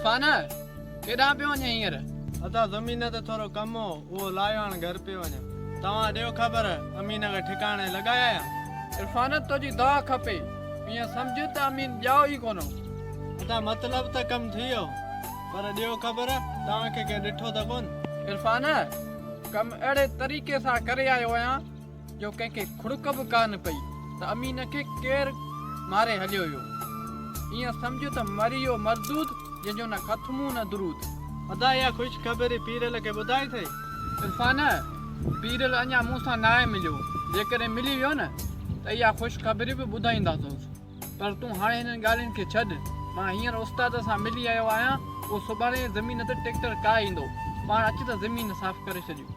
इरफान केॾां पियो वञे हींअर? अदा ज़मीन ते थोरो कम हो, उहो लायो हाणे घर पियो वञा। तव्हां ॾियो ख़बर अमीन खे ठिकाणे लॻाया या? इरफान तुंहिंजी दवा खपे, ईअं सम्झ त अमीन ॼाओ ई कोन्हो। अदा मतिलब त कमु थी वियो, पर ॾियो ख़बर तव्हांखे के ॾिठो त कोन? इरफान कमु अहिड़े तरीक़े सां करे आयो आहियां जो कंहिंखे खुड़क बि कान पई त अमीन खे केरु मारे हलियो हुयो। ईअं सम्झ त मरी वियो मरदूद जंहिंजो न ख़त्मू न दुरूद। अदा इहा ख़ुशि ख़बरी पीरल खे ॿुधाई अथई? इरफान पीरल अञा मूं सां न आहे मिलियो, जेकॾहिं मिली वियो न त इहा ख़ुशि ख़बरी बि ॿुधाईंदासीं। पर तूं हाणे हिननि ॻाल्हियुनि खे छॾ। मां हींअर उस्ताद सां मिली आयो आहियां, उहो सुभाणे ज़मीन ते ट्रैक्टर काए ईंदो। पाण अच त ज़मीन साफ़ करे छॾियूं।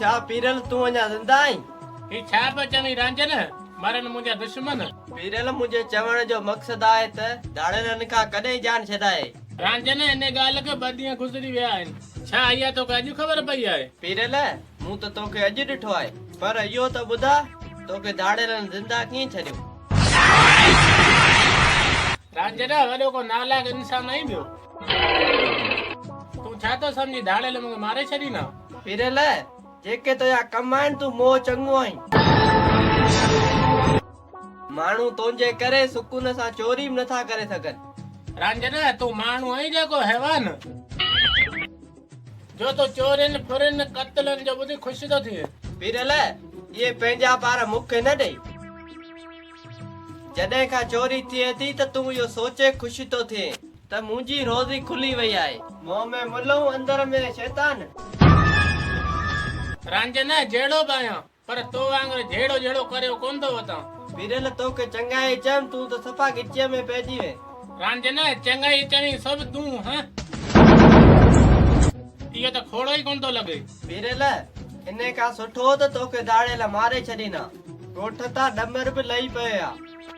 छा पीरल तूं अञा ज़िंदा आहीं? ही छा पियो चवीं रांजन? मरन मुंहिंजा दुश्मन। पीरल मुंहिंजे चवण जो मक़सदु आहे त दाड़ेलनि खां कॾहिं जान छॾाए। रांजन हिन ॻाल्हि खे 2 ॾींहं गुज़री विया आहिनि। छा इहा तोखे अॼु ख़बर पई आहे? पीरल मूं त तोखे अॼु ॾिठो आहे, पर इहो त ॿुधा तोखे दाड़ेलनि ज़िंदा कीअं छॾियो? रांजन वॾो को नालायक इंसान नहीं ॿियो। तूं छा थो सम्झी दाड़ेल मूंखे मारे छॾींदा? पीरल जेके तुंहिंजा कम आहिनि तूं मोह चङो आहीं। माण्हू तुंहिंजे करे सुकून सां चोरी बि नथा करे सघनि। रांजन तूं माण्हू आहीं जेको हैवान? जो तो चोरनि फुरनि कत्लनि जो ॿुधी ख़ुशि थो थिए। पीरल इहे पंहिंजा पार मूंखे न ॾेई। जॾहिं खां चोरी थिए थी त तूं इहो सोचे ख़ुशि थो थिए त मुंहिंजी रोज़ी खुली वई आहे। मुंहं में मुल्हूं अंदर में शैतान। रांजन जहिड़ो बि आहियां, पर तो वांगुरु जहिड़ो जहिड़ो करे कोन थो वठां। पीरल तोखे चङाई चयमि, तूं त सफ़ा गिचीअ में पइजी वे। रांजन चङाई चवी सभु तूं हैं? इहो त खोड़ो ई कोन थो लॻे। पीरल इन खां सुठो त तोखे दाड़ेल मारे छॾींदा। ॻोठ तां डमर बि लही पियो।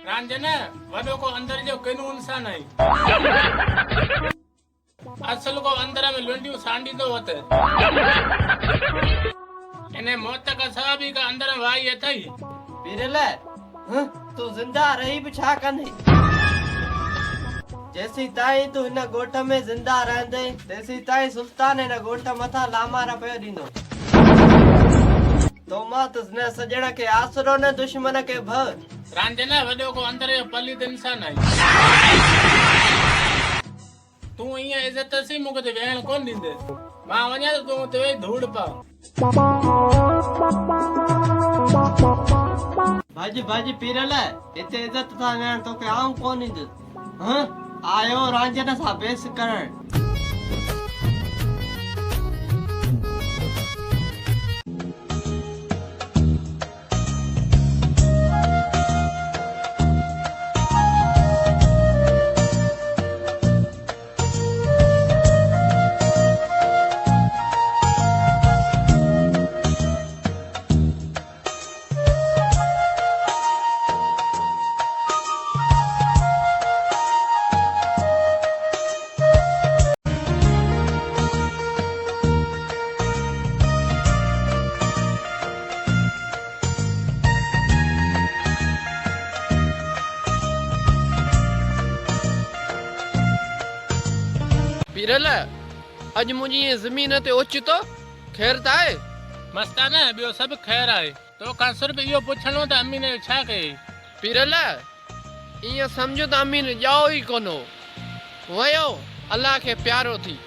रांजन वॾो को अंदर जो किनो इंसान आहे, असल को अंदर में लुंडियूं सांडींदो वते। इने मौत का साहबी का अंदर वाई अथई। पीरल तूं ज़िंदा रही बि छा कंदे? जेसी ताईं तूं हिन ॻोठ में ज़िंदा रहंदे तेसी ताईं सुल्तान हिन ॻोठ मथां लामारा पियो ॾींदो। तो मां त न सजण खे आसरो न दुश्मन खे भउ। रांजन वॾो को अंदर जो पलीद इंसान आहे। तूं ईअं इज़त सी मूंखे ते वेहण कोन ॾींदे। मां वञा त तूं ते वेही धूड़ पा। भाजी पीरल हिते इज़त सां वेहण तोखे आऊं कोन ईंदुसि। आयो रांजन सां बेस करण। पीरल अॼु मुंहिंजी ज़मीन ते ओचितो ख़ैर त आहे? मस्ताना ॿियो सभु ख़ैर आहे। तो खां सिर्फ़ इहो पुछणो त अमीन छा कई? पीरल ईअं सम्झो त अमीन ॼाओ ई कोन्हो, वयो अलाह खे प्यारो थी।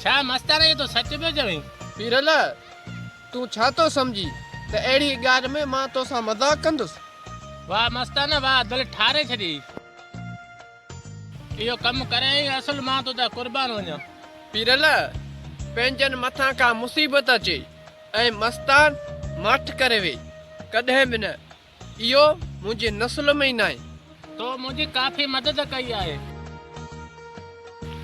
छा मस्ताना इहो तो सच पियो चवीं? पीरल तूं छा थो सम्झी त अहिड़ी ॻाल्हि में मां तोसां मज़ाक कंदुसि? वाह मस्ताना वाह, दिलि ठारे छॾी। इहो कमु करे असल मां तो त क़ुर्बान वञा। पीरल पंहिंजनि मथां का मुसीबत अचे ऐं मस्तान मठ करे वे, कॾहिं बि न। इहो मुंहिंजे नस्ल में ई न आहे। तो मुंहिंजी काफ़ी मदद कई आहे।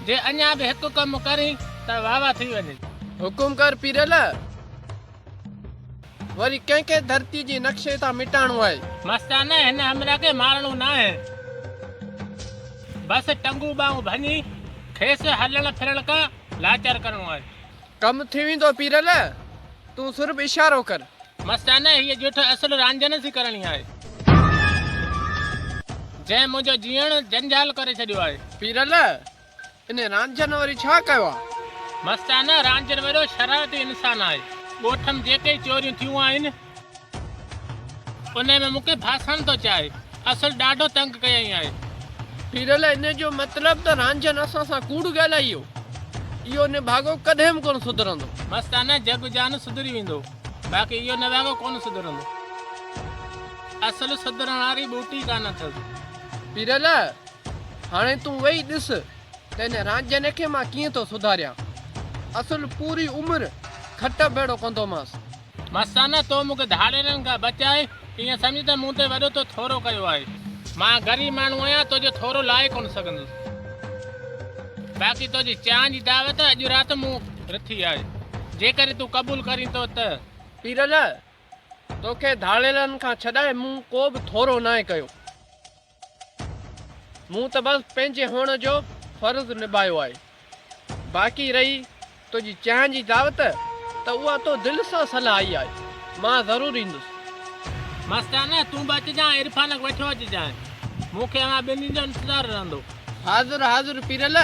जे अञा बि हिकु कमु करी त वाह वाह थी वञे। हुकुम कर पीरल। वरी कंहिंखे धरती जी नक्शे तां मिटाइणो आहे। मस्ताना हिन हमरा के मारणो ना है, बस टंगू बाहू भनी खेस हलण फिरण का लाचार करणो है। कम थी वेंदो पीरल, तूं सिर्फ इशारो कर। मस्ताना ये जो असल रांझन सी करणी है, जंहिं मुंहिंजो जीअण जंजाल करे छॾियो आहे। पीरल इन रांझन वरी छा कयो आहे? मस्ताना रांझन वॾो शरारती इंसान आहे। ॻोठ में जेके चोरियूं थियूं आहिनि उन में मूंखे फासण थो चाहे। असल ॾाढो तंग कयईं आहे। पीरल इन जो मतिलबु त रांझन असां सां कूड़ ॻाल्हाइयो, इहो निभागो कॾहिं बि कोन सुधरंदो। मस्ताना जग जान सुधरी वेंदो, बाक़ी इहो निभागो कोन सुधरंदो। असल सुधरण वारी बूटी कान अथसि। पीरल हाणे तूं वेही ॾिस त हिन रांझन खे मां कीअं थो सुधारियां। असुल पूरी उमिरि खट भेड़ो कंदोमांसि। मस्ताना तो मूंखे धाड़ेरनि खां बचाए ईअं सम्झ त मूं ते वॾो तो थोरो कयो आहे। मां ग़रीब माण्हू आहियां, तुंहिंजो थोरो लाहे कोन सघंदुसि। बाक़ी तुंहिंजी चांहि जी दावत अॼु राति मूं रथी आहे, जेकर तूं क़बूल करीं थो त। पीरल तोखे धाड़ेलनि खां छॾाए मूं को बि थोरो न कयो। मूं त बसि पंहिंजे हुअण जो फ़र्ज़ु निभायो आहे। बाक़ी रही तुंहिंजी चांहि जी दावत त उहा तो दिलि सां सलाह आई आहे, मां ज़रूरु ईंदुसि। मस्ताना तूं बि अचिजांइ, इरफान वेठो अचिजांइ, मूंखे अञा ॿिन्हिनि जो इंतज़ारु रहंदो। हाज़िर हाज़िर पीरल,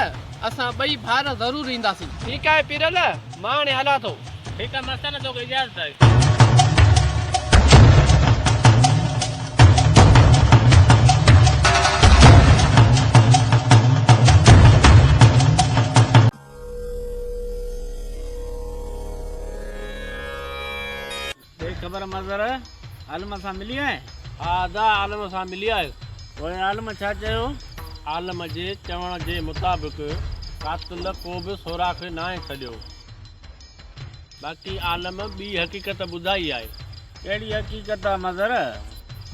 असां ॿई भार ज़रूरु ईंदासीं। ठीकु आहे पीरल, मां हाणे हलां थो। ठीकु आहे मस्ताना, तोखे इजाज़त आहे। ख़बर मज़र आलम सां मिली आहे? हा दा आलम सां मिली आहे। पोइ आलम छा चयो? आलम जे चवण जे मुताबिक़ कातिल को बि सोराख़ न आहे छॾियो। बाक़ी आलम ॿी हक़ीक़त ॿुधाई आहे। कहिड़ी हक़ीक़त आहे मज़र?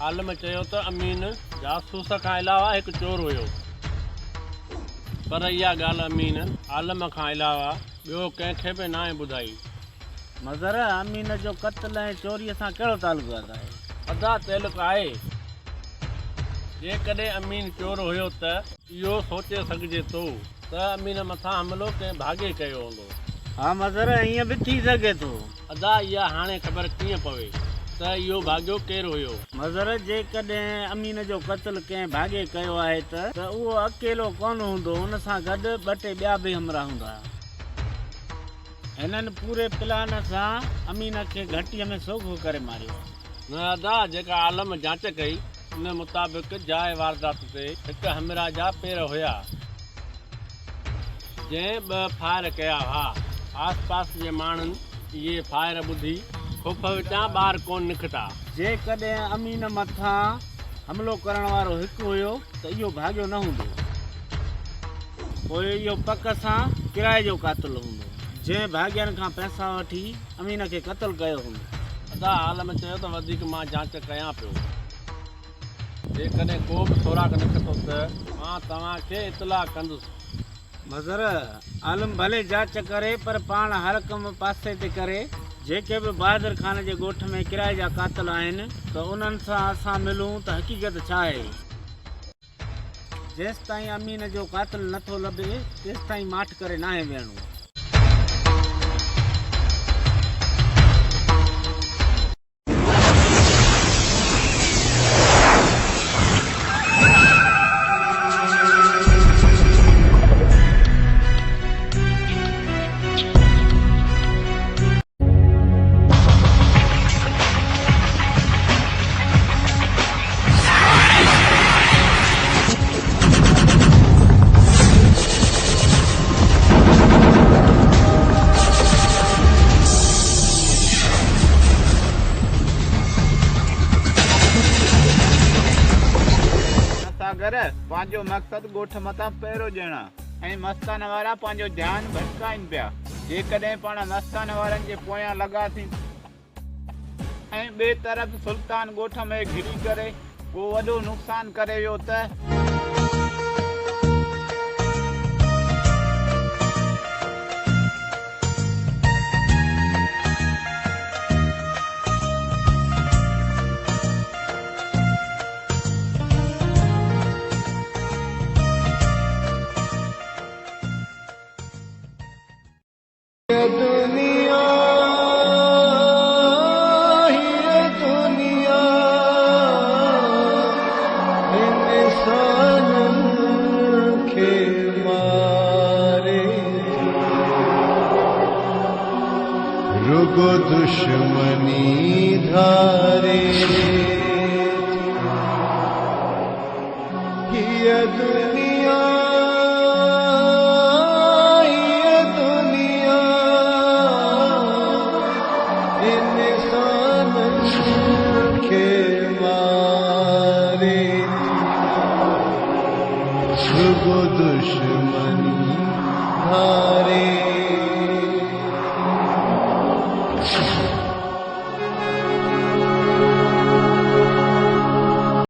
आलम चयो त अमीन जासूस खां अलावा हिकु चोर हुयो, पर इहा ॻाल्हि अमीन आलम खां अलावा ॿियो कंहिंखे बि न आहे ॿुधाई। मज़र अमीन जो क़त्ल ऐं चोरीअ सां कहिड़ो तालुक़ात आहे? अदा तालुक़ आहे। जेकॾहिं अमीन चोर हुयो त इहो सोचे सघिजे थो त अमीन मथां हमिलो कंहिं भाॻे कयो हूंदो। हा मज़र ईअं बि थी सघे थो। अदा इहा हाणे ख़बर कीअं पवे त इहो भाॻियो केरु हुयो? मज़र जेकॾहिं अमीन जो क़त्ल कंहिं भाॻे कयो आहे त उहो अकेलो कोन हूंदो, हुन सां गॾु ॿ टे ॿिया बि हमरा हूंदा। हिननि पूरे प्लान सां अमीन खे घटीअ में सोखो करे मारियो। न अदा जेका आलम जांच कई उन मुताबिक़ जाइ वारदात ते हिकु हमरा जा पेर हुया, जंहिं ॿ फायर कया हुआ। आस पास जे माण्हुनि इहे फायर ॿुधी खुफ विचां ॿाहिरि कोन निकिता। जेकॾहिं अमीन मथां हमिलो करण वारो हिकु हुयो त इहो भाॻियो न हूंदो, पोइ इहो पक सां किराए जो क़ातिल हूंदो, जंहिं भाॻियनि खां पैसा वठी अमीन खे क़त्ल कयो हूंदो। अदा आलम चयो त वधीक मां जांच कयां पियो, जेकॾहिं को बि सोराख़ निकितो त मां तव्हांखे इतलाह कंदुसि। मज़र आलम भले जांच करे, पर पाण हर कमु पासे ते करे। जेके बि बहादुर खान जे ॻोठ में किराए जा क़ातिल आहिनि त उन्हनि सां असां मिलूं त हक़ीक़त छा आहे। जेसि ताईं अमीन जो क़ातिल नथो लभे तेसि ताईं माठ करे नाहे वेहणो। पंहिंजो मक़सदु ॻोठ मथां पहिरो ॾियणु ऐं मस्तान वारा पंहिंजो ध्यानु भटकाइनि पिया। जेकॾहिं पाण मस्तान वारनि जे पोयां लॻासीं ऐं ॿिए तरफ़ सुल्तान ॻोठ में घिरी करे को वॾो नुक़सानु करे वियो त इंसानन के मारे रुगो दुश्मनी धारे ये दुनिया इंसानन के मारे रुगो दुश्मनी धारे